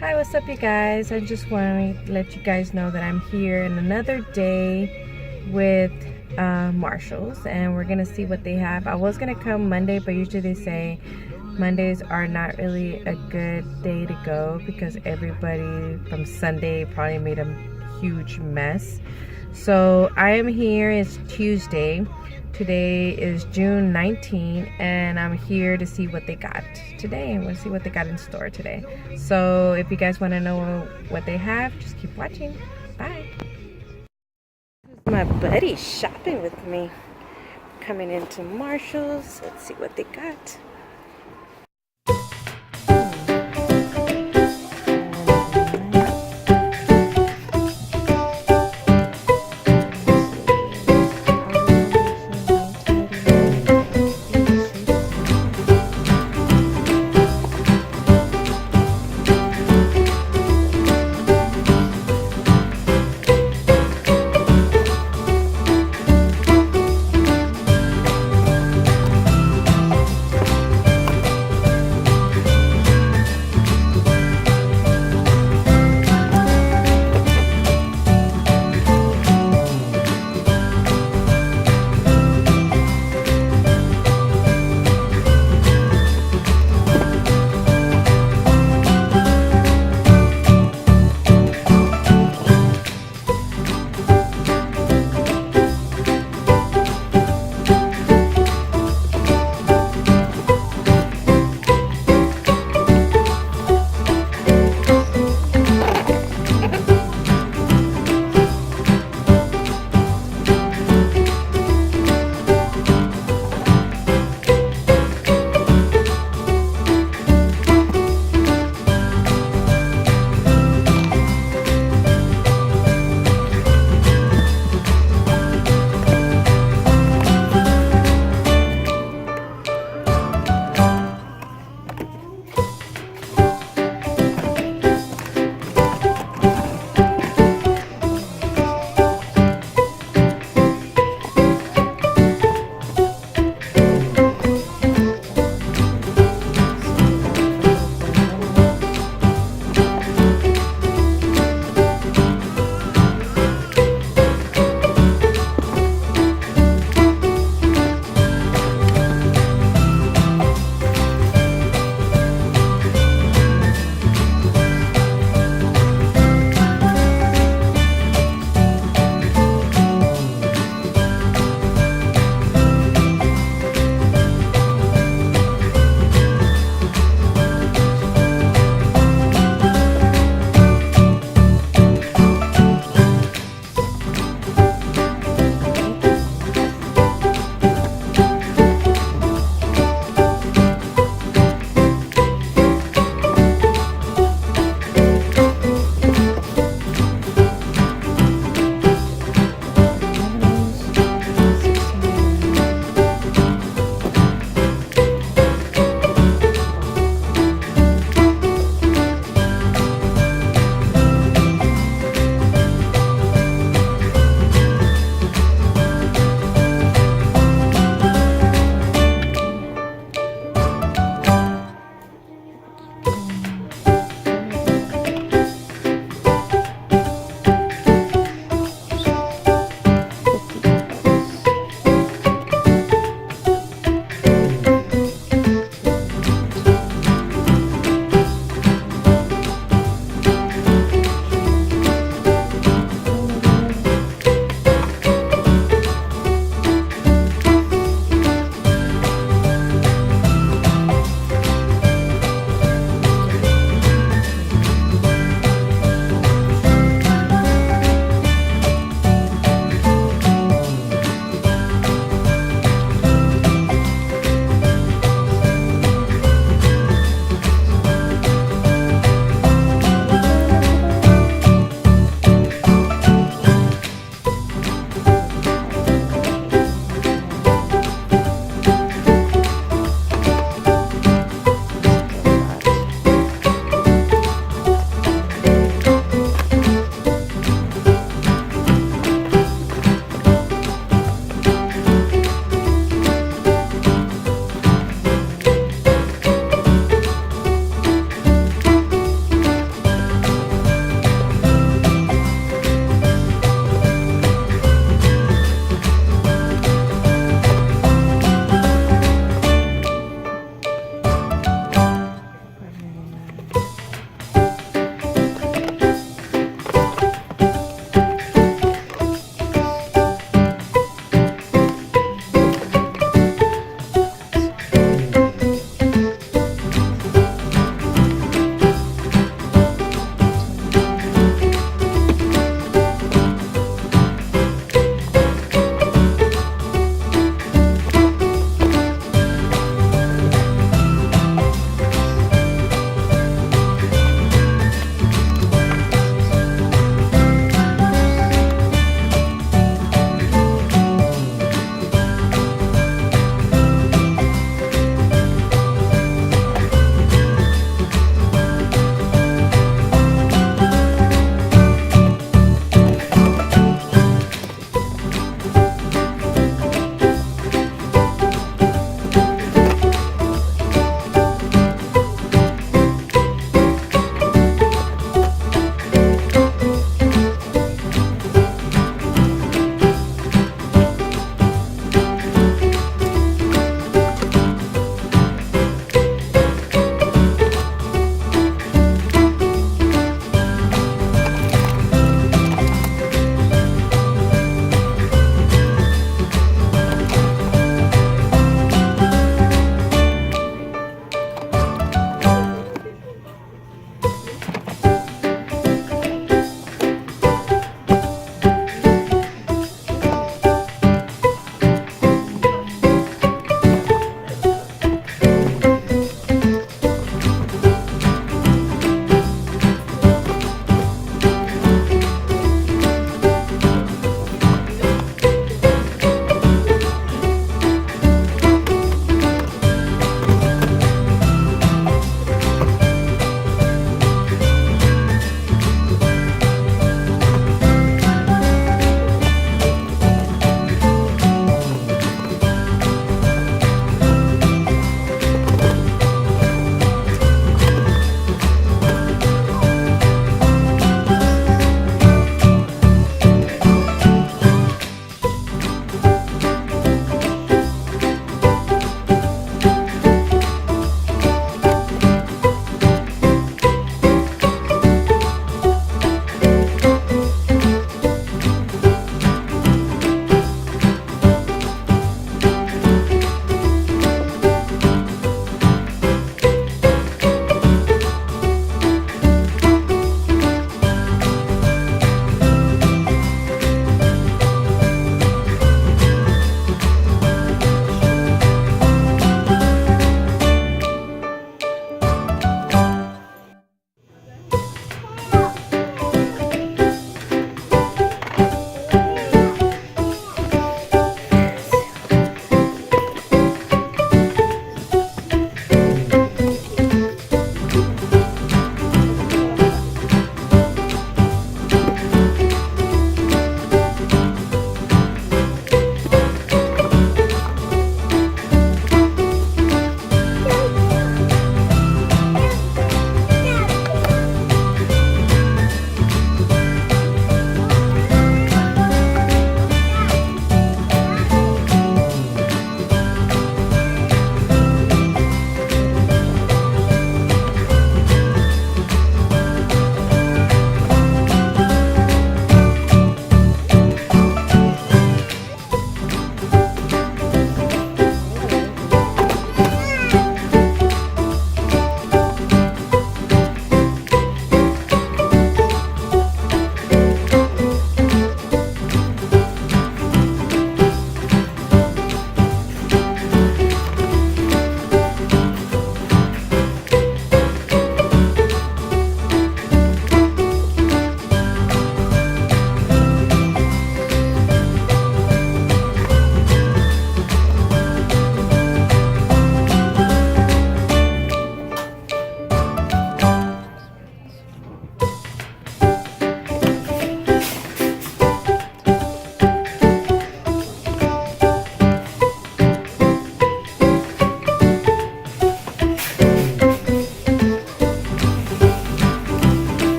Hi, what's up, you guys? I just want to let you guys know that I'm here in another day with Marshalls, and we're gonna see what they have. I was gonna come Monday, but usually they say Mondays are not really a good day to go because everybody from Sunday probably made a huge mess. So I am here. It's Tuesday. Today is June 19th, and I'm here to see what they got today. We'll see what they got in store today. So if you guys want to know what they have, just keep watching. Bye. My buddy shopping with me. Coming into Marshalls. Let's see what they got.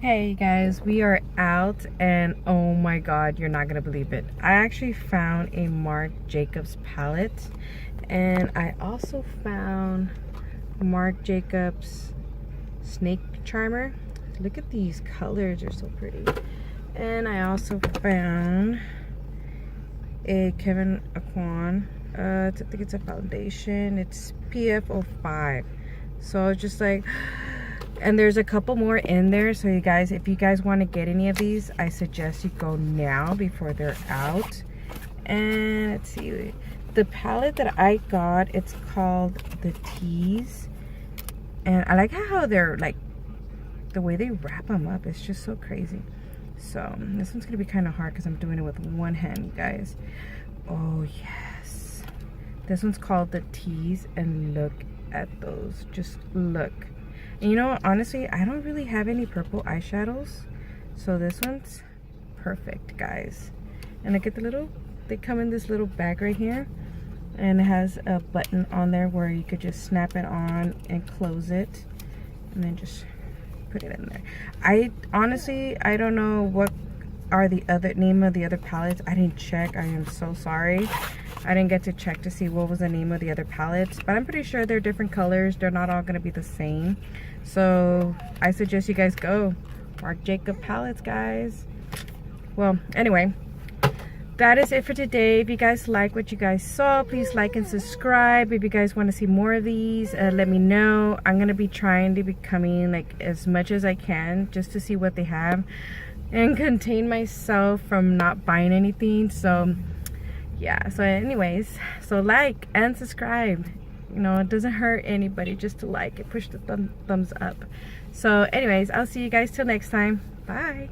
Okay, you guys, we are out, and oh my god, you're not gonna believe it. I actually found a Marc Jacobs palette, and I also found Marc Jacobs snake charmer. Look at these colors, they're so pretty. And I also found a Kevyn Aucoin. I think it's a foundation. It's PF05. So it's just like, and there's a couple more in there. So you guys, if you guys want to get any of these, I suggest you go now before they're out. And let's see, the palette that I got, it's called the Tease. And I like how they're like, the way they wrap them up, it's just so crazy. So this one's gonna be kind of hard because I'm doing it with one hand, you guys. Oh yes, this one's called the Tease, and look at those, just look. And you know what, honestly, I don't really have any purple eyeshadows, so this one's perfect, guys. And look at the little, they come in this little bag right here, and it has a button on there where you could just snap it on and close it, and then just put it in there. I honestly, I don't know what are the other name of the other palettes. I didn't check. I am so sorry. I didn't get to check to see what was the name of the other palettes, but I'm pretty sure they're different colors. They're not all going to be the same. So I suggest you guys go Marc Jacobs palettes, guys. Well, anyway, that is it for today. If you guys like what you guys saw, please like and subscribe. If you guys want to see more of these, let me know. I'm going to be trying to be coming like as much as I can just to see what they have and contain myself from not buying anything. So yeah, so anyways, so like and subscribe. You know, it doesn't hurt anybody just to like it. Push the thumbs up. So anyways, I'll see you guys till next time. Bye.